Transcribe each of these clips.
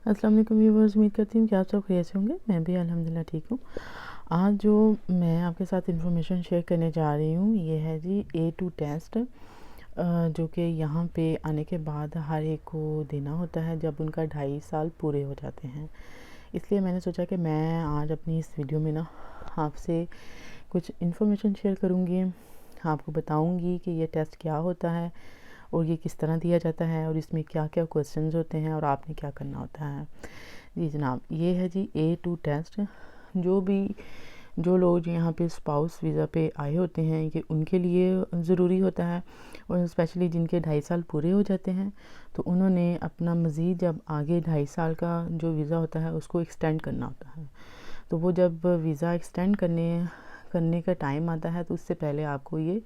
अस्सलाम वालेकुम व्यूअर्स, उम्मीद करती हूँ कि आप सब खैरियत से होंगे। मैं भी अल्हम्दुलिल्लाह ठीक हूँ। आज जो मैं आपके साथ इन्फॉर्मेशन शेयर करने जा रही हूँ ये है जी A2 टेस्ट, जो कि यहाँ पे आने के बाद हर एक को देना होता है जब उनका 2.5 साल पूरे हो जाते हैं। इसलिए मैंने सोचा कि मैं आज अपनी इस वीडियो में ना आपसे कुछ इन्फॉर्मेशन शेयर करूँगी, आपको बताऊँगी कि ये टेस्ट क्या होता है और ये किस तरह दिया जाता है और इसमें क्या क्या क्वेश्चंस होते हैं और आपने क्या करना होता है। जी जनाब, ये है जी A2 टेस्ट। जो लोग यहाँ पे स्पाउस वीज़ा पे आए होते हैं ये उनके लिए ज़रूरी होता है, और स्पेशली जिनके 2.5 साल पूरे हो जाते हैं तो उन्होंने अपना मज़ीद जब आगे 2.5 साल का जो वीज़ा होता है उसको एक्सटेंड करना होता है। तो वो जब वीज़ा एक्सटेंड करने का टाइम आता है तो उससे पहले आपको ये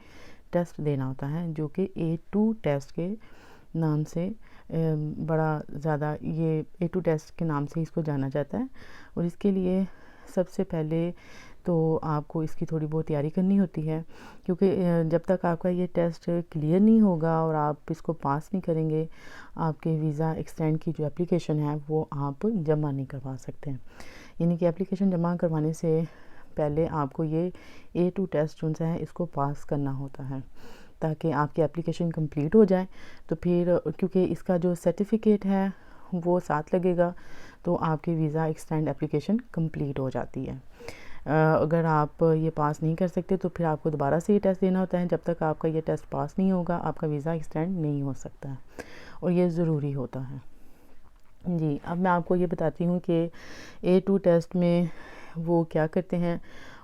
टेस्ट देना होता है, जो कि A2 टेस्ट के नाम से बड़ा ज़्यादा ये A2 टेस्ट के नाम से इसको जाना जाता है। और इसके लिए सबसे पहले तो आपको इसकी थोड़ी बहुत तैयारी करनी होती है, क्योंकि जब तक आपका ये टेस्ट क्लियर नहीं होगा और आप इसको पास नहीं करेंगे, आपके वीज़ा एक्सटेंड की जो एप्लीकेशन है वो आप जमा नहीं करवा सकते हैं। यानी कि एप्लीकेशन जमा करवाने से पहले आपको ये A2 टेस्ट जो है इसको पास करना होता है, ताकि आपकी एप्लीकेशन कंप्लीट हो जाए। तो फिर क्योंकि इसका जो सर्टिफिकेट है वो साथ लगेगा तो आपकी वीज़ा एक्सटेंड एप्लीकेशन कंप्लीट हो जाती है। अगर आप ये पास नहीं कर सकते तो फिर आपको दोबारा से ये टेस्ट देना होता है। जब तक आपका ये टेस्ट पास नहीं होगा आपका वीज़ा एक्सटेंड नहीं हो सकता है, और ये ज़रूरी होता है। जी, अब मैं आपको ये बताती हूँ कि A2 टेस्ट में वो क्या करते हैं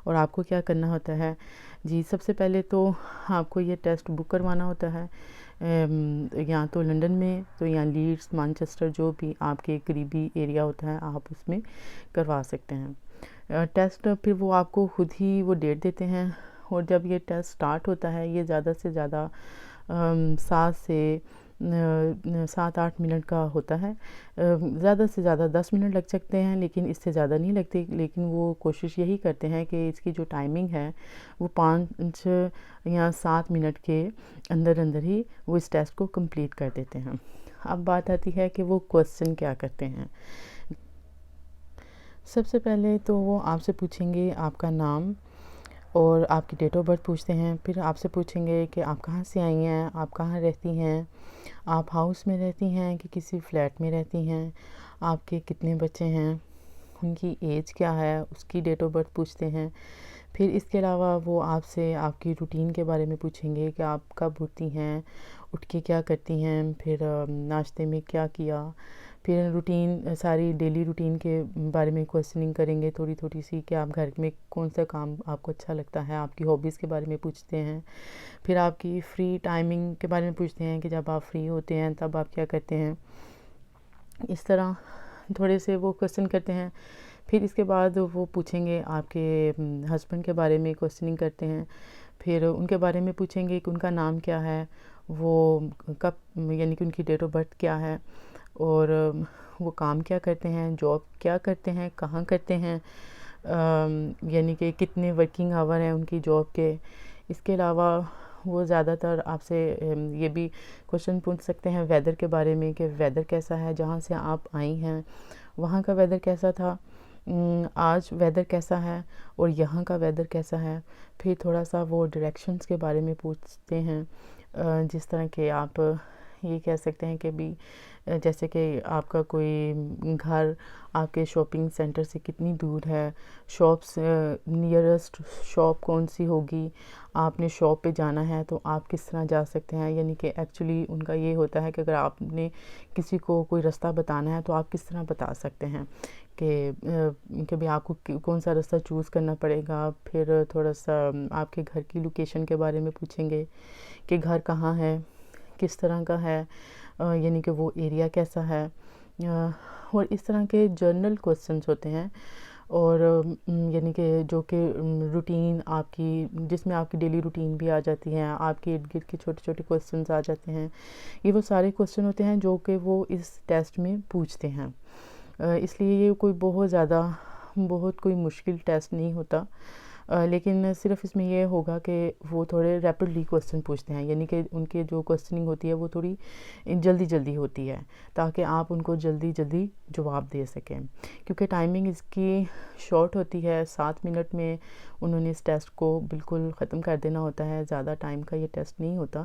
और आपको क्या करना होता है। जी, सबसे पहले तो आपको ये टेस्ट बुक करवाना होता है, या तो लंदन में तो या लीड्स, मैनचेस्टर, जो भी आपके करीबी एरिया होता है आप उसमें करवा सकते हैं। टेस्ट फिर वो आपको खुद ही वो डेट देते हैं, और जब ये टेस्ट स्टार्ट होता है ये ज़्यादा से ज़्यादा 7-8 मिनट का होता है। ज़्यादा से ज़्यादा 10 मिनट लग सकते हैं, लेकिन इससे ज़्यादा नहीं लगते। लेकिन वो कोशिश यही करते हैं कि इसकी जो टाइमिंग है वो 5 या 7 मिनट के अंदर अंदर ही वो इस टेस्ट को कंप्लीट कर देते हैं। अब बात आती है कि वो क्वेश्चन क्या करते हैं। सबसे पहले तो वो आपसे पूछेंगे आपका नाम और आपकी डेट ऑफ बर्थ पूछते हैं। फिर आपसे पूछेंगे कि आप कहाँ से आई हैं, आप कहाँ रहती हैं, आप हाउस में रहती हैं कि किसी फ्लैट में रहती हैं, आपके कितने बच्चे हैं, उनकी एज क्या है, उसकी डेट ऑफ बर्थ पूछते हैं। फिर इसके अलावा वो आपसे आपकी रूटीन के बारे में पूछेंगे कि आप कब उठती हैं, उठ के क्या करती हैं, फिर नाश्ते में क्या किया। फिर रूटीन, सारी डेली रूटीन के बारे में क्वेश्चनिंग करेंगे थोड़ी थोड़ी सी, कि आप घर में कौन सा काम आपको अच्छा लगता है, आपकी हॉबीज़ के बारे में पूछते हैं। फिर आपकी फ्री टाइमिंग के बारे में पूछते हैं कि जब आप फ्री होते हैं तब आप क्या करते हैं। इस तरह थोड़े से वो क्वेश्चन करते हैं। फिर इसके बाद वो पूछेंगे आपके हस्बैंड के बारे में, क्वेश्चनिंग करते हैं। फिर उनके बारे में पूछेंगे कि उनका नाम क्या है, वो कब, यानी कि उनकी डेट ऑफ बर्थ क्या है, और वो काम क्या करते हैं, जॉब क्या करते हैं, कहाँ करते हैं, यानी कि कितने वर्किंग आवर हैं उनकी जॉब के। इसके अलावा वो ज़्यादातर आपसे ये भी क्वेश्चन पूछ सकते हैं वेदर के बारे में, कि वेदर कैसा है, जहाँ से आप आई हैं वहाँ का वेदर कैसा था, आज वेदर कैसा है और यहाँ का वेदर कैसा है। फिर थोड़ा सा वो डायरेक्शंस के बारे में पूछते हैं, जिस तरह के आप ये कह सकते हैं कि भी जैसे कि आपका कोई घर आपके शॉपिंग सेंटर से कितनी दूर है, शॉप्स, नियरेस्ट शॉप कौन सी होगी, आपने शॉप पे जाना है तो आप किस तरह जा सकते हैं। यानी कि एक्चुअली उनका ये होता है कि अगर आपने किसी को कोई रास्ता बताना है तो आप किस तरह बता सकते हैं कि भाई आपको कौन सा रास्ता चूज़ करना पड़ेगा। फिर थोड़ा सा आपके घर की लोकेशन के बारे में पूछेंगे कि घर कहाँ है, किस तरह का है, यानी कि वो एरिया कैसा है। और इस तरह के जनरल क्वेश्चंस होते हैं, और यानी कि जो कि रूटीन आपकी, जिसमें आपकी डेली रूटीन भी आ जाती है, आपके इर्द गिर्द के छोटे छोटे क्वेश्चंस आ जाते हैं। ये वो सारे क्वेश्चन होते हैं जो कि वो इस टेस्ट में पूछते हैं। इसलिए ये कोई बहुत कोई मुश्किल टेस्ट नहीं होता। لیکن صرف اس میں یہ ہوگا کہ وہ تھوڑے ریپڈلی کوسچن پوچھتے ہیں، یعنی کہ ان کے جو کوسچننگ ہوتی ہے وہ تھوڑی جلدی ہوتی ہے، تاکہ آپ ان کو جلدی جواب دے سکیں، کیونکہ ٹائمنگ اس کی شارٹ ہوتی ہے، 7 منٹ میں انہوں نے اس ٹیسٹ کو بالکل ختم کر دینا ہوتا ہے، زیادہ ٹائم کا یہ ٹیسٹ نہیں ہوتا،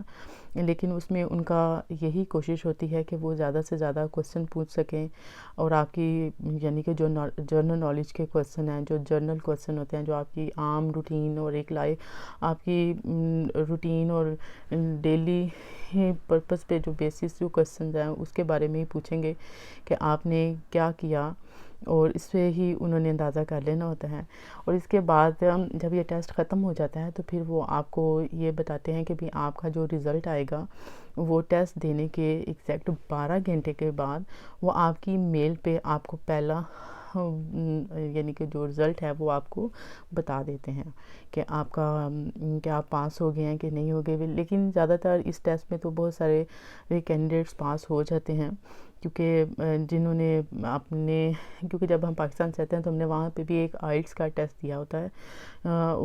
لیکن اس میں ان کا یہی کوشش ہوتی ہے کہ وہ زیادہ سے زیادہ کوسچن پوچھ سکیں، اور آپ کی یعنی کہ جو جنرل نالج کے کوسچن ہیں، جو جنرل کوسچن ہوتے ہیں، جو آپ کی عام روٹین اور ایک آپ کی روٹین اور ڈیلی پرپس پہ جو بیسس جو کوسچنز ہیں اس کے بارے میں ہی پوچھیں گے کہ آپ نے کیا کیا، اور اس سے ہی انہوں نے اندازہ کر لینا ہوتا ہے۔ اور اس کے بعد جب یہ ٹیسٹ ختم ہو جاتا ہے تو پھر وہ آپ کو یہ بتاتے ہیں کہ بھی آپ کا جو رزلٹ آئے گا وہ ٹیسٹ دینے کے ایگزیکٹ 12 گھنٹے کے بعد وہ آپ کی میل پہ آپ کو پہلا یعنی کہ جو رزلٹ ہے وہ آپ کو بتا دیتے ہیں کہ آپ پاس ہو گئے ہیں کہ نہیں ہو گئے۔ لیکن زیادہ تر اس ٹیسٹ میں تو بہت سارے کینڈیڈیٹس پاس ہو جاتے ہیں، کیونکہ کیونکہ جب ہم پاکستان سے آتے ہیں تو ہم نے وہاں پہ بھی ایک آئلٹس کا ٹیسٹ دیا ہوتا ہے،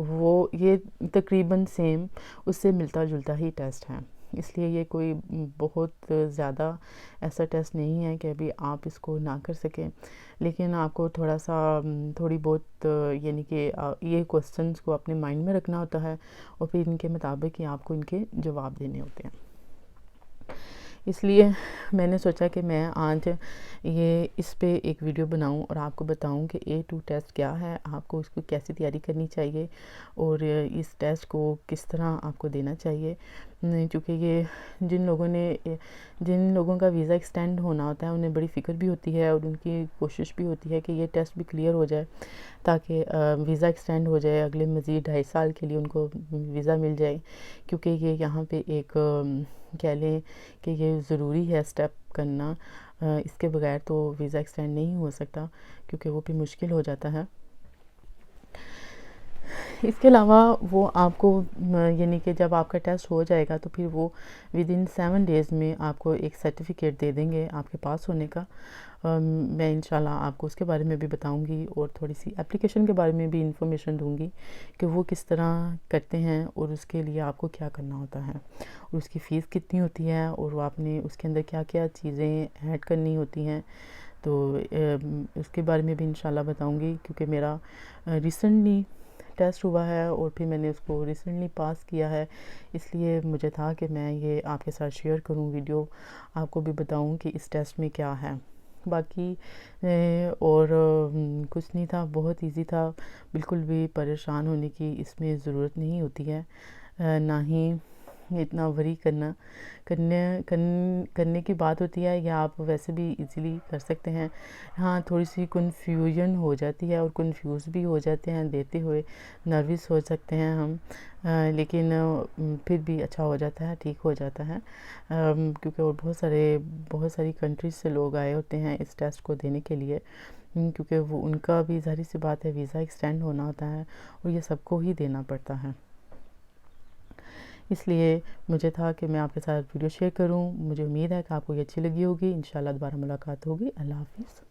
وہ یہ تقریباً سیم اس سے ملتا جلتا ہی ٹیسٹ ہے، اس لیے یہ کوئی بہت زیادہ ایسا ٹیسٹ نہیں ہے کہ ابھی آپ اس کو نہ کر سکیں، لیکن آپ کو تھوڑی بہت یعنی کہ یہ کوسچنز کو اپنے مائنڈ میں رکھنا ہوتا ہے، اور پھر ان کے مطابق ہی آپ کو ان کے جواب دینے ہوتے ہیں۔ اس لیے میں نے سوچا کہ میں آج اس پہ ایک ویڈیو بناؤں اور آپ کو بتاؤں کہ A2 ٹیسٹ کیا ہے، آپ کو اس کو کیسی تیاری کرنی چاہیے، اور اس ٹیسٹ کو کس طرح آپ کو دینا چاہیے، کیونکہ یہ جن لوگوں کا ویزا ایکسٹینڈ ہونا ہوتا ہے انہیں بڑی فکر بھی ہوتی ہے، اور ان کی کوشش بھی ہوتی ہے کہ یہ ٹیسٹ بھی کلیئر ہو جائے تاکہ ویزا ایکسٹینڈ ہو جائے، اگلے مزید 2.5 سال کے لیے ان کو ویزا مل جائے، کیونکہ یہ یہاں پہ ایک کہہ لیں کہ یہ ضروری ہے سٹیپ کرنا، اس کے بغیر تو ویزا ایکسٹینڈ نہیں ہو سکتا، کیونکہ وہ بھی مشکل ہو جاتا ہے۔ اس کے علاوہ وہ آپ کو یعنی کہ جب آپ کا ٹیسٹ ہو جائے گا تو پھر وہ ودن 7 ڈیز میں آپ کو ایک سرٹیفکیٹ دے دیں گے آپ کے پاس ہونے کا۔ میں انشاءاللہ آپ کو اس کے بارے میں بھی بتاؤں گی، اور تھوڑی سی اپلیکیشن کے بارے میں بھی انفارمیشن دوں گی کہ وہ کس طرح کرتے ہیں، اور اس کے لیے آپ کو کیا کرنا ہوتا ہے، اور اس کی فیس کتنی ہوتی ہے، اور وہ آپ نے اس کے اندر کیا کیا چیزیں ایڈ کرنی ہوتی ہیں، تو اس کے بارے میں بھی انشاءاللہ بتاؤں گی، کیونکہ میرا ریسنٹلی ٹیسٹ ہوا ہے اور پھر میں نے اس کو ریسنٹلی پاس کیا ہے، اس لیے مجھے تھا کہ میں یہ آپ کے ساتھ شیئر کروں ویڈیو، آپ کو بھی بتاؤں کہ اس ٹیسٹ میں کیا ہے۔ باقی اور کچھ نہیں تھا، بہت ایزی تھا، بالکل بھی پریشان ہونے کی اس میں ضرورت نہیں ہوتی ہے، نہ ہی اتنا وری کرنے کی بات ہوتی ہے، یا آپ ویسے بھی ایزیلی کر سکتے ہیں۔ ہاں تھوڑی سی کنفیوژن ہو جاتی ہے، اور کنفیوز بھی ہو جاتے ہیں دیتے ہوئے، نروس ہو سکتے ہیں ہم، لیکن پھر بھی اچھا ہو جاتا ہے، ٹھیک ہو جاتا ہے، کیونکہ اور بہت ساری کنٹریز سے لوگ آئے ہوتے ہیں اس ٹیسٹ کو دینے کے لیے، کیونکہ وہ ان کا بھی ظاہر سی بات ہے ویزا ایکسٹینڈ ہونا ہوتا ہے، اور یہ سب کو ہی دینا پڑتا ہے۔ اس لیے مجھے تھا کہ میں آپ کے ساتھ ویڈیو شیئر کروں، مجھے امید ہے کہ آپ کو یہ اچھی لگی ہوگی، انشاءاللہ دوبارہ ملاقات ہوگی۔ اللہ حافظ۔